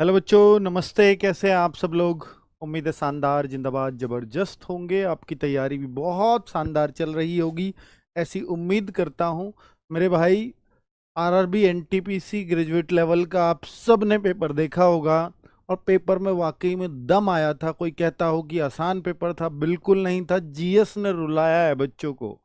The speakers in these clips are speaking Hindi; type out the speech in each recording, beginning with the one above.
हेलो बच्चों, नमस्ते। कैसे हैं आप सब लोग? उम्मीद है शानदार, जिंदाबाद, जबरदस्त होंगे। आपकी तैयारी भी बहुत शानदार चल रही होगी, ऐसी उम्मीद करता हूं। मेरे भाई, आरआरबी एनटीपीसी ग्रेजुएट लेवल का आप सब ने पेपर देखा होगा, और पेपर में वाकई में दम आया था। कोई कहता हो कि आसान पेपर था, बिल्कुल नहीं था। जीएस ने रुलाया है बच्चों को,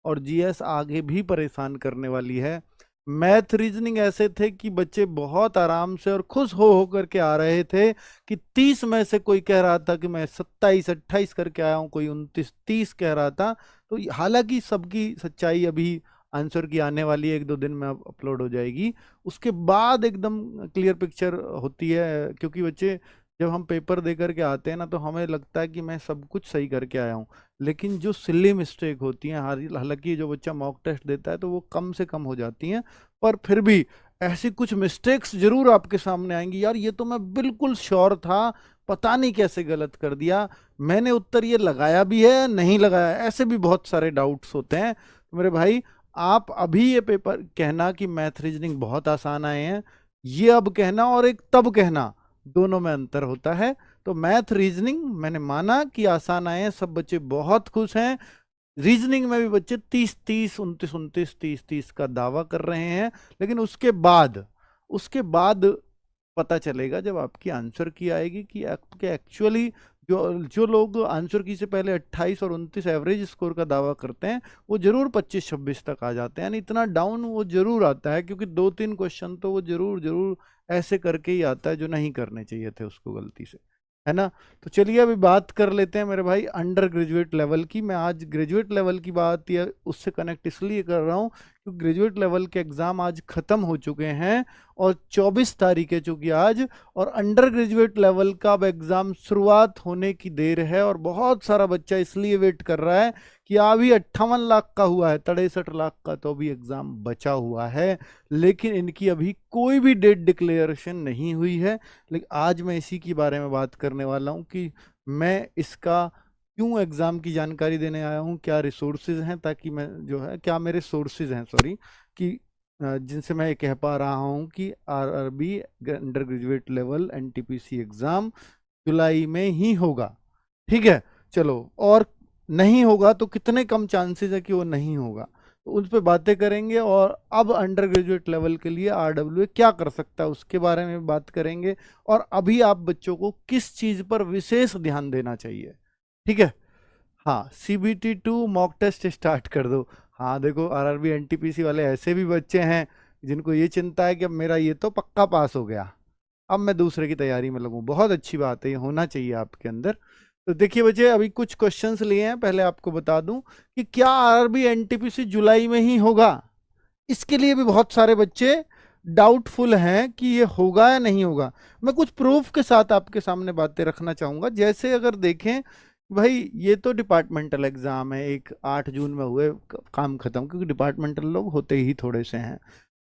और जीएस आगे भी परेशान करने वाली है। मैथ रीजनिंग ऐसे थे कि बच्चे बहुत आराम से और खुश हो करके आ रहे थे कि 30 में से कोई कह रहा था कि मैं 27 28 करके आया हूं, कोई 29 30 कह रहा था। तो हालांकि सबकी सच्चाई अभी आंसर की आने वाली है, 1-2 दिन में अपलोड हो जाएगी। उसके बाद एकदम क्लियर पिक्चर होती है, क्योंकि बच्चे, जब हम पेपर दे करके आते हैं ना, तो हमें लगता है कि मैं सब कुछ सही करके आया हूँ। लेकिन जो सिली मिस्टेक होती हैं, हालांकि जो बच्चा मॉक टेस्ट देता है तो वो कम से कम हो जाती हैं, पर फिर भी ऐसी कुछ मिस्टेक्स जरूर आपके सामने आएंगी। यार, ये तो मैं बिल्कुल श्योर था, पता नहीं कैसे गलत कर दिया, मैंने उत्तर ये लगाया भी है नहीं लगाया। ऐसे भी बहुत सारे डाउट्स होते हैं। तो मेरे भाई, आप अभी ये पेपर कहना कि मैथ रीजनिंग बहुत आसान आए हैं, ये अब कहना और एक तब कहना, दोनों में अंतर होता है। तो मैथ रीजनिंग मैंने माना कि आसान आए हैं, सब बच्चे बहुत खुश हैं। रीजनिंग में भी बच्चे 30-30, 29-29, 30-30 का दावा कर रहे हैं। लेकिन उसके बाद पता चलेगा जब आपकी आंसर की आएगी कि आपके एक्चुअली जो जो लोग आंसर की से पहले 28 और 29 एवरेज स्कोर का दावा करते हैं, वो जरूर 25-26 तक आ जाते हैं। यानी इतना डाउन वो जरूर आता है, क्योंकि 2-3 क्वेश्चन तो वो जरूर जरूर ऐसे करके ही आता है जो नहीं करने चाहिए थे उसको गलती से, है ना। तो चलिए अभी बात कर लेते हैं मेरे भाई अंडर ग्रेजुएट लेवल की। मैं आज ग्रेजुएट लेवल की बात या उससे कनेक्ट इसलिए कर रहा हूँ क्योंकि ग्रेजुएट लेवल के एग्जाम आज खत्म हो चुके हैं, और 24 तारीख है चूंकि आज। और अंडर ग्रेजुएट लेवल का अब एग्जाम शुरुआत होने की देर है, और बहुत सारा बच्चा इसलिए वेट कर रहा है कि अभी 58 लाख का हुआ है, 63 लाख का तो अभी एग्जाम बचा हुआ है, लेकिन इनकी अभी कोई भी डेट डिक्लेरेशन नहीं हुई है। लेकिन आज मैं इसी के बारे में बात करने वाला हूँ कि मैं इसका क्यों एग्जाम की जानकारी देने आया हूँ, क्या रिसोर्सेज हैं, ताकि मैं जो है, क्या मेरे सोर्सेज हैं, सॉरी, कि जिनसे मैं ये कह पा रहा हूँ कि RRB undergraduate level NTPC exam जुलाई में ही होगा। ठीक है, चलो। और नहीं होगा तो कितने कम चांसेस है कि वो नहीं होगा, तो उस पर बातें करेंगे। और अब अंडर ग्रेजुएट लेवल के लिए आरडब्ल्यू क्या कर सकता है उसके बारे में बात करेंगे, और अभी आप बच्चों को किस चीज पर विशेष ध्यान देना चाहिए। ठीक है। हाँ, CBT 2 मॉक टेस्ट स्टार्ट कर दो। हाँ देखो, आरआरबी एनटीपीसी वाले ऐसे भी बच्चे हैं जिनको ये चिंता है कि अब मेरा ये तो पक्का पास हो गया, अब मैं दूसरे की तैयारी में लगूं। बहुत अच्छी बात है, ये होना चाहिए आपके अंदर। तो देखिए बच्चे, अभी कुछ क्वेश्चंस लिए हैं। पहले आपको बता दूं कि क्या आरआरबी एनटीपीसी जुलाई में ही होगा। इसके लिए भी बहुत सारे बच्चे डाउटफुल हैं कि ये होगा या नहीं होगा। मैं कुछ प्रूफ के साथ आपके सामने बातें रखना चाहूंगा। जैसे अगर देखें भाई, ये तो डिपार्टमेंटल एग्जाम है, एक 8 जून में हुए, काम खत्म, क्योंकि डिपार्टमेंटल लोग होते ही थोड़े से हैं।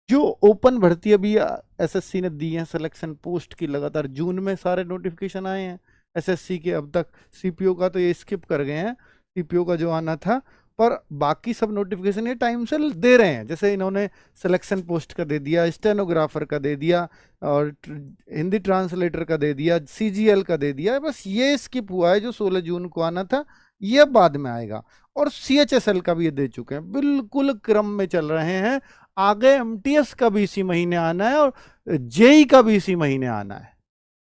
जो ओपन भर्ती अभी एसएससी ने दी है, सिलेक्शन पोस्ट की, लगातार जून में सारे नोटिफिकेशन आए हैं एसएससी के अब तक। सीपीओ का तो ये स्किप कर गए हैं, सीपीओ का जो आना था, पर बाकी सब नोटिफिकेशन ये टाइम से दे रहे हैं। जैसे इन्होंने सिलेक्शन पोस्ट का दे दिया, स्टेनोग्राफर का दे दिया, और हिंदी ट्रांसलेटर का दे दिया, सीजीएल का दे दिया। बस ये स्किप हुआ है जो 16 जून को आना था, ये बाद में आएगा। और सीएचएसएल का भी ये दे चुके हैं, बिल्कुल क्रम में चल रहे हैं। आगे एमटीएस का भी इसी महीने आना है, और जेई का भी इसी महीने आना है।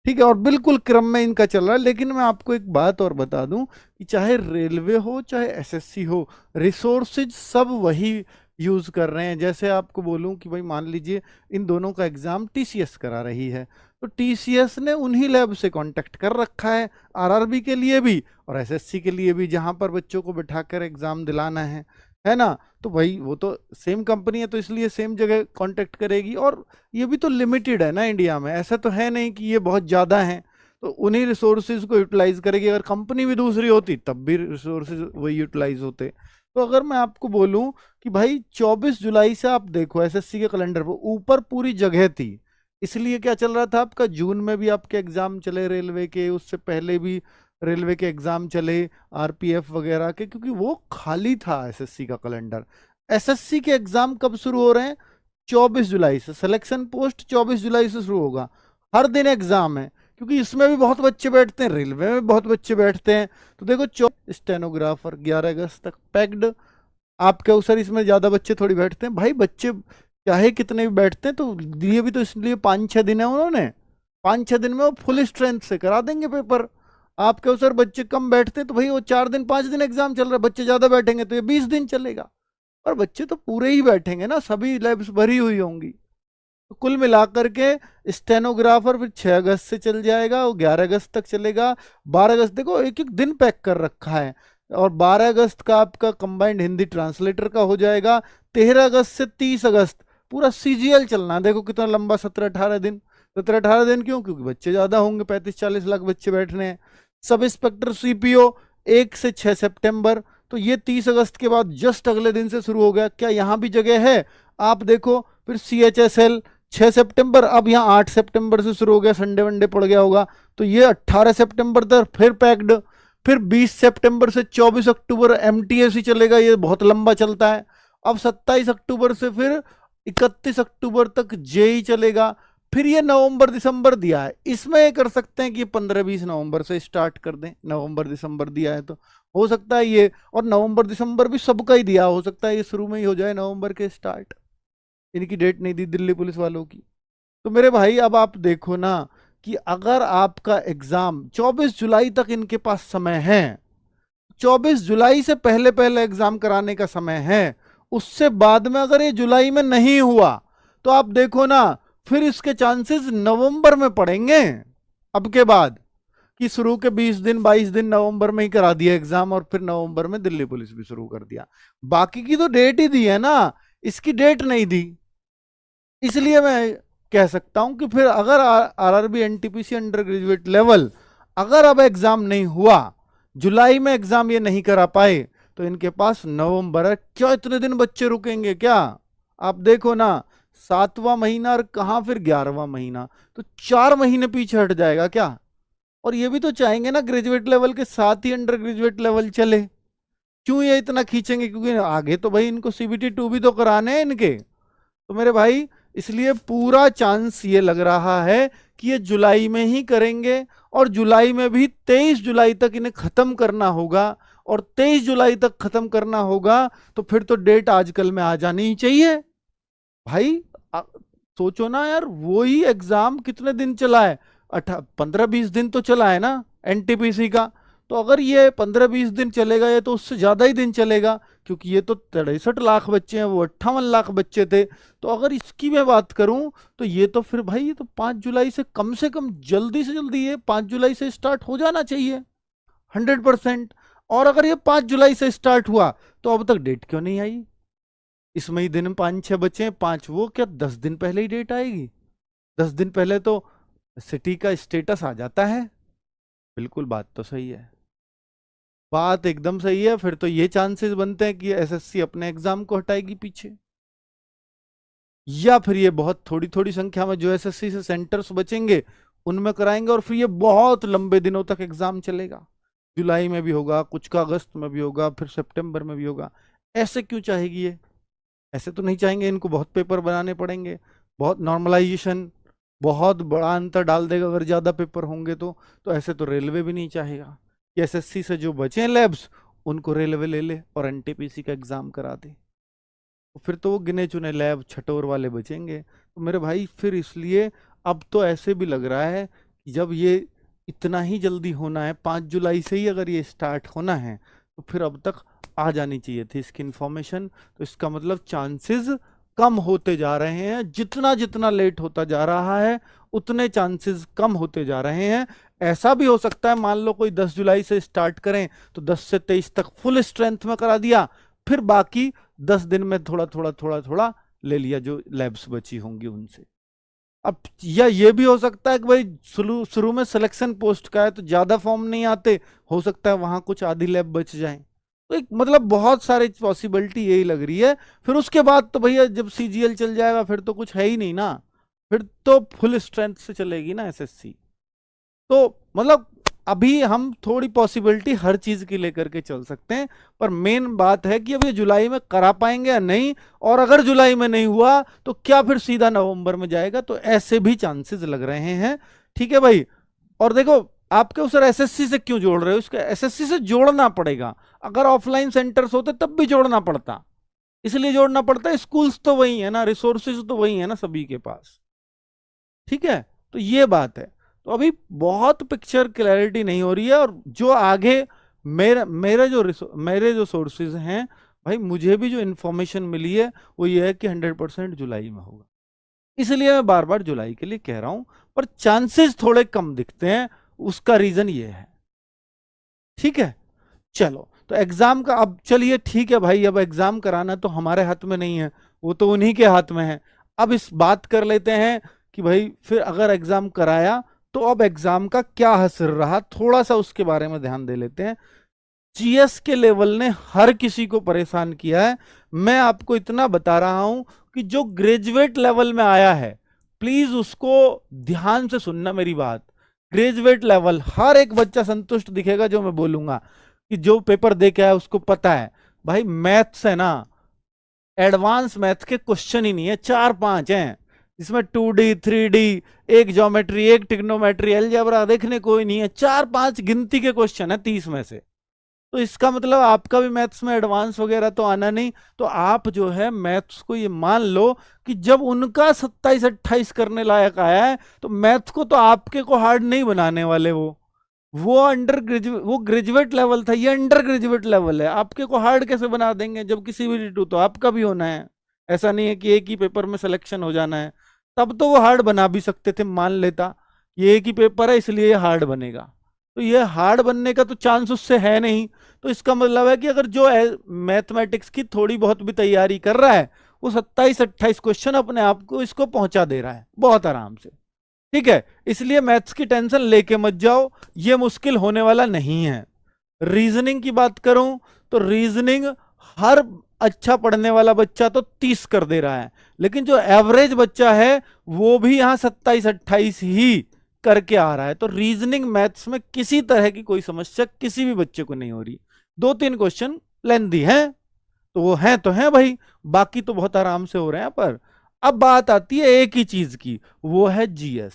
ठीक है, और बिल्कुल क्रम में इनका चल रहा है। लेकिन मैं आपको एक बात और बता दूं कि चाहे रेलवे हो चाहे एसएससी हो, रिसोर्सेज सब वही यूज कर रहे हैं। जैसे आपको बोलूं कि भाई, मान लीजिए इन दोनों का एग्जाम टीसीएस करा रही है, तो टीसीएस ने उन्हीं लैब से कांटेक्ट कर रखा है, आरआरबी के लिए भी और एसएससी के लिए भी, जहां पर बच्चों को बिठाकर एग्जाम दिलाना है ना। तो भाई, वो तो सेम कंपनी है, तो इसलिए सेम जगह कांटेक्ट करेगी। और ये भी तो लिमिटेड है ना इंडिया में, ऐसा तो है नहीं कि ये बहुत ज़्यादा हैं। तो उन्हीं रिसोर्सेज को यूटिलाइज करेगी। अगर कंपनी भी दूसरी होती तब भी रिसोर्सेज वही यूटिलाइज होते। तो अगर मैं आपको बोलूं कि भाई 24 जुलाई से आप देखो एसएससी के कैलेंडर पर ऊपर पूरी जगह थी। इसलिए क्या चल रहा था आपका, जून में भी आपके एग्जाम चले रेलवे के, उससे पहले भी रेलवे के एग्जाम चले, आरपीएफ वगैरह के, क्योंकि वो खाली था एसएससी का कैलेंडर। एसएससी के एग्जाम कब शुरू हो रहे हैं? 24 जुलाई से। सिलेक्शन पोस्ट 24 जुलाई से शुरू होगा। हर दिन एग्जाम है, क्योंकि इसमें भी बहुत बच्चे बैठते हैं, रेलवे में बहुत बच्चे बैठते हैं। तो देखो स्टेनोग्राफर 11 अगस्त तक पैक्ड। आपके अवसर इसमें ज्यादा बच्चे थोड़ी बैठते हैं भाई, बच्चे चाहे कितने भी बैठते हैं तो दिए भी तो इसलिए 5-6 दिन है उन्होंने, 5-6 दिन में वो फुल स्ट्रेंथ से करा देंगे पेपर। आपके अवसर बच्चे कम बैठते हैं तो भाई वो 4 दिन 5 दिन एग्जाम चल रहा है, बच्चे ज्यादा बैठेंगे तो ये 20 दिन चलेगा। और बच्चे तो पूरे ही बैठेंगे ना, सभी लैब्स भरी हुई होंगी। तो कुल मिलाकर के स्टेनोग्राफर फिर 6 अगस्त से चल जाएगा, वो 11 अगस्त तक चलेगा। 12 अगस्त देखो एक एक दिन पैक कर रखा है। और 12 अगस्त का आपका कंबाइंड हिंदी ट्रांसलेटर का हो जाएगा। 13 अगस्त से 30 अगस्त पूरा सीजीएल चलना है। देखो कितना लंबा, 17-18 दिन। 17-18 दिन क्यों? क्योंकि बच्चे ज्यादा होंगे, 35-40 लाख बच्चे बैठने हैं। सब इंस्पेक्टर सीपीओ 1 से 6 सितंबर। तो ये 30 अगस्त के बाद जस्ट अगले दिन से शुरू हो गया। क्या यहाँ भी जगह है? आप देखो फिर CHSL 6 सितंबर, अब यहाँ 8 सितंबर से शुरू हो गया, संडे वनडे पड़ गया होगा, तो ये 18 सितंबर तक फिर पैक्ड। फिर 20 सितंबर से 24 अक्टूबर MTSC चलेगा, ये बहुत लंबा चलता है। अब 27 अक्टूबर से फिर 31 अक्टूबर तक जेई चलेगा। फिर ये नवंबर दिसंबर दिया है, इसमें ये कर सकते हैं कि 15-20 नवंबर से स्टार्ट कर दें। नवंबर दिसंबर दिया है तो हो सकता है ये, और नवंबर दिसंबर भी सबका ही दिया, हो सकता है ये शुरू में ही हो जाए नवंबर के स्टार्ट। इनकी डेट नहीं दी दिल्ली पुलिस वालों की। तो मेरे भाई अब आप देखो ना कि अगर आपका एग्जाम 24 जुलाई तक इनके पास समय है, 24 जुलाई से पहले पहले एग्जाम कराने का समय है, उससे बाद में अगर ये जुलाई में नहीं हुआ तो आप देखो ना फिर इसके चांसेस नवंबर में पड़ेंगे। अब के बाद कि शुरू के 20 दिन 22 दिन नवंबर में ही करा दिया एग्जाम, और फिर नवंबर में दिल्ली पुलिस भी शुरू कर दिया। बाकी की तो डेट ही दी है ना, इसकी डेट नहीं दी। इसलिए मैं कह सकता हूं कि फिर अगर RRB NTPC under graduate level अगर अब एग्जाम नहीं हुआ, जुलाई में एग्जाम ये नहीं करा पाए, तो इनके पास नवंबर है। क्या इतने दिन बच्चे रुकेंगे क्या? आप देखो ना, 7वां महीना और कहां फिर 11वां महीना, तो 4 महीने पीछे हट जाएगा क्या? और ये भी तो चाहेंगे ना ग्रेजुएट लेवल के साथ ही अंडर ग्रेजुएट लेवल चले। क्यों ये इतना खींचेंगे? क्योंकि आगे तो भाई इनको CBT 2 भी तो कराने हैं इनके। तो मेरे भाई इसलिए पूरा चांस ये लग रहा है कि ये जुलाई में ही करेंगे, और जुलाई में भी 23 जुलाई तक इन्हें खत्म करना होगा। और 23 जुलाई तक खत्म करना होगा तो फिर तो डेट आजकल में आ जानी ही चाहिए भाई। सोचो ना यार, वो ही एग्जाम कितने दिन चला है? 15-20 दिन तो चला है ना NTPC का। तो अगर ये 15-20 दिन चलेगा, ये तो उससे ज्यादा ही दिन चलेगा, क्योंकि ये तो 63 लाख बच्चे हैं, वो 58 लाख बच्चे थे। तो अगर इसकी मैं बात करूं तो ये तो फिर भाई ये तो 5 जुलाई से कम जल्दी से जल्दी ये 5 जुलाई से स्टार्ट हो जाना चाहिए 100%। और अगर ये 5 जुलाई से स्टार्ट हुआ तो अब तक डेट क्यों नहीं आई? इसमें ही दिन 5-6 बचे हैं, 5 वो क्या 10 दिन पहले ही डेट आएगी? 10 दिन पहले तो सिटी का स्टेटस आ जाता है। बिल्कुल बात तो सही है, बात एकदम सही है। फिर तो ये चांसेस बनते हैं कि SSC अपने एग्जाम को हटाएगी पीछे, या फिर ये बहुत थोड़ी थोड़ी संख्या में जो SSC से सेंटर्स बचेंगे उनमें कराएंगे, और फिर ये बहुत लंबे दिनों तक एग्जाम चलेगा। जुलाई में भी होगा, कुछ का अगस्त में भी होगा, फिर सितंबर में भी होगा। ऐसे क्यों चाहेगी ये? ऐसे तो नहीं चाहेंगे, इनको बहुत पेपर बनाने पड़ेंगे, बहुत नॉर्मलाइजेशन, बहुत बड़ा अंतर डाल देगा अगर ज्यादा पेपर होंगे तो ऐसे तो रेलवे भी नहीं चाहेगा कि SSC से जो बचे लैब्स उनको रेलवे ले ले और NTPC का एग्जाम करा दे। तो फिर तो वो गिने चुने लैब छटोर वाले बचेंगे। तो मेरे भाई फिर इसलिए अब तो ऐसे भी लग रहा है कि जब ये इतना ही जल्दी होना है, 5 जुलाई से ही अगर ये स्टार्ट होना है, तो फिर अब तक आ जानी चाहिए थी इसकी इंफॉर्मेशन। तो इसका मतलब चांसेस कम होते जा रहे हैं, जितना जितना लेट होता जा रहा है उतने चांसेस कम होते जा रहे हैं। ऐसा भी हो सकता है, मान लो कोई 10 जुलाई से स्टार्ट करें तो 10 से 23 तक फुल स्ट्रेंथ में करा दिया, फिर बाकी 10 दिन में थोड़ा थोड़ा थोड़ा थोड़ा ले लिया जो लैब्स बची होंगी उनसे। अब या ये भी हो सकता है कि भाई शुरू शुरू में सिलेक्शन पोस्ट का है तो ज्यादा फॉर्म नहीं आते, हो सकता है वहां कुछ आधी लैब बच जाए। तो एक मतलब बहुत सारी पॉसिबिलिटी यही लग रही है। फिर उसके बाद तो भैया जब CGL चल जाएगा फिर तो कुछ है ही नहीं ना, फिर तो फुल स्ट्रेंथ से चलेगी ना SSC। तो मतलब अभी हम थोड़ी पॉसिबिलिटी हर चीज की लेकर के चल सकते हैं, पर मेन बात है कि अब ये जुलाई में करा पाएंगे या नहीं, और अगर जुलाई में नहीं हुआ तो क्या फिर सीधा नवंबर में जाएगा, तो ऐसे भी चांसेस लग रहे हैं। ठीक है भाई। और देखो आपके उस एसएससी से क्यों जोड़ रहे हो, इसके एसएससी से जोड़ना पड़ेगा, अगर ऑफलाइन सेंटर्स होते तब भी जोड़ना पड़ता, इसलिए जोड़ना पड़ता है, स्कूल्स तो वही है ना, रिसोर्सेज तो वही है ना सभी के पास। ठीक है, तो ये बात है। तो अभी बहुत पिक्चर क्लैरिटी नहीं हो रही है, और जो आगे मेरे जो सोर्सेज हैं भाई, मुझे भी जो इंफॉर्मेशन मिली है वो ये है कि 100% जुलाई में होगा, इसलिए मैं बार बार जुलाई के लिए कह रहा हूं, पर चांसेस थोड़े कम दिखते हैं, उसका रीजन ये है। ठीक है, चलो तो एग्जाम का अब चलिए ठीक है भाई, अब एग्जाम कराना तो हमारे हाथ में नहीं है, वो तो उन्हीं के हाथ में है। अब इस बात कर लेते हैं कि भाई फिर अगर एग्जाम कराया तो अब एग्जाम का क्या असर रहा, थोड़ा सा उसके बारे में ध्यान दे लेते हैं। जीएस के लेवल ने हर किसी को परेशान किया है। मैं आपको इतना बता रहा हूं कि जो ग्रेजुएट लेवल में आया है, प्लीज उसको ध्यान से सुनना मेरी बात। ग्रेजुएट लेवल हर एक बच्चा संतुष्ट दिखेगा जो मैं बोलूंगा, कि जो पेपर दे के आया उसको पता है भाई मैथ्स है ना, एडवांस मैथ के क्वेश्चन ही नहीं है, 4-5 हैं इसमें, 2D 3D, एक ज्योमेट्री, एक ट्रिग्नोमेट्री, अलजेब्रा देखने कोई नहीं है, 4-5 गिनती के क्वेश्चन है 30 में से। तो इसका मतलब आपका भी मैथ्स में एडवांस वगैरह तो आना नहीं, तो आप जो है मैथ्स को ये मान लो कि जब उनका 27-28 करने लायक आया है, तो मैथ्स को तो आपके को हार्ड नहीं बनाने वाले वो अंडर ग्रेजुएट, वो ग्रेजुएट लेवल था, ये अंडर ग्रेजुएट लेवल है, आपके को हार्ड कैसे बना देंगे, जबकि CBT2 तो आपका भी होना है, ऐसा नहीं है कि एक ही पेपर में सिलेक्शन हो जाना है। तब तो वो हार्ड बना भी सकते थे, मान लेता ये एक ही पेपर है इसलिए ये हार्ड बनेगा, तो ये हार्ड बनने का तो चांस उससे है नहीं। तो इसका मतलब है कि अगर जो मैथमेटिक्स की थोड़ी बहुत भी तैयारी कर रहा है, वो 27-28 क्वेश्चन अपने आप को इसको पहुंचा दे रहा है बहुत आराम से। ठीक है, इसलिए मैथ्स की टेंशन लेके मत जाओ, ये मुश्किल होने वाला नहीं है। रीजनिंग की बात करूं तो रीजनिंग हर अच्छा पढ़ने वाला बच्चा तो 30 कर दे रहा है, लेकिन जो एवरेज बच्चा है वो भी यहां 27-28 ही करके आ रहा है। तो रीजनिंग मैथ्स में किसी तरह की कोई समस्या किसी भी बच्चे को नहीं हो रही। 2-3 क्वेश्चन लेंदी हैं तो वो हैं तो हैं भाई, बाकी तो बहुत आराम से हो रहे हैं। पर अब बात आती है एक ही चीज की, वो है जीएस।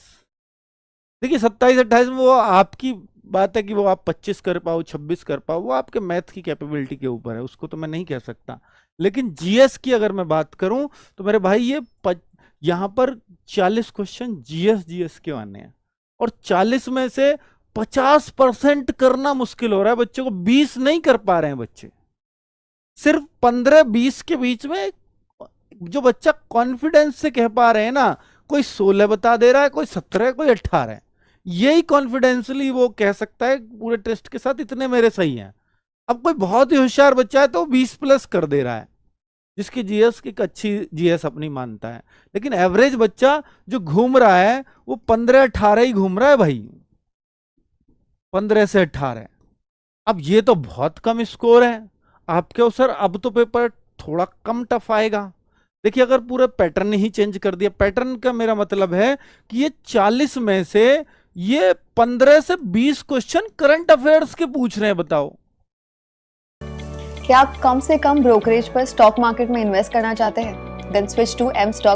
देखिए 27-28 में वो आपकी बात है कि वो आप 25 कर पाओ, 26 कर पाओ, वो आपके मैथ की कैपेबिलिटी के ऊपर है, उसको तो मैं नहीं कह सकता। लेकिन जीएस की अगर मैं बात करूं तो मेरे भाई ये यहां पर 40 क्वेश्चन जीएस के आने हैं, और 40 में से 50% करना मुश्किल हो रहा है बच्चों को, 20 नहीं कर पा रहे हैं बच्चे। सिर्फ 15-20 के बीच में जो बच्चा कॉन्फिडेंस से कह पा रहे हैं ना, कोई 16 बता दे रहा है, कोई 17, कोई 18, यही कॉन्फिडेंसली वो कह सकता है पूरे टेस्ट के साथ इतने मेरे सही हैं। अब कोई बहुत ही होशियार बच्चा है तो 20+ कर दे रहा है, जिसकी जीएस की अच्छी जीएस अपनी मानता है। लेकिन एवरेज बच्चा जो घूम रहा है वो 15-18 ही घूम रहा है भाई, 15 से 18। अब ये तो बहुत कम स्कोर है आपके। और सर अब तो पेपर थोड़ा कम टफ आएगा। देखिए अगर पूरे पैटर्न ही चेंज कर दिया, पैटर्न का मेरा मतलब है कि ये 40 में से ये 15 से 20 क्वेश्चन करंट अफेयर्स के पूछ रहे हैं, बताओ। क्या आप कम से कम ब्रोकरेज पर स्टॉक मार्केट में इन्वेस्ट करना चाहते हैं? Then switch to M stock.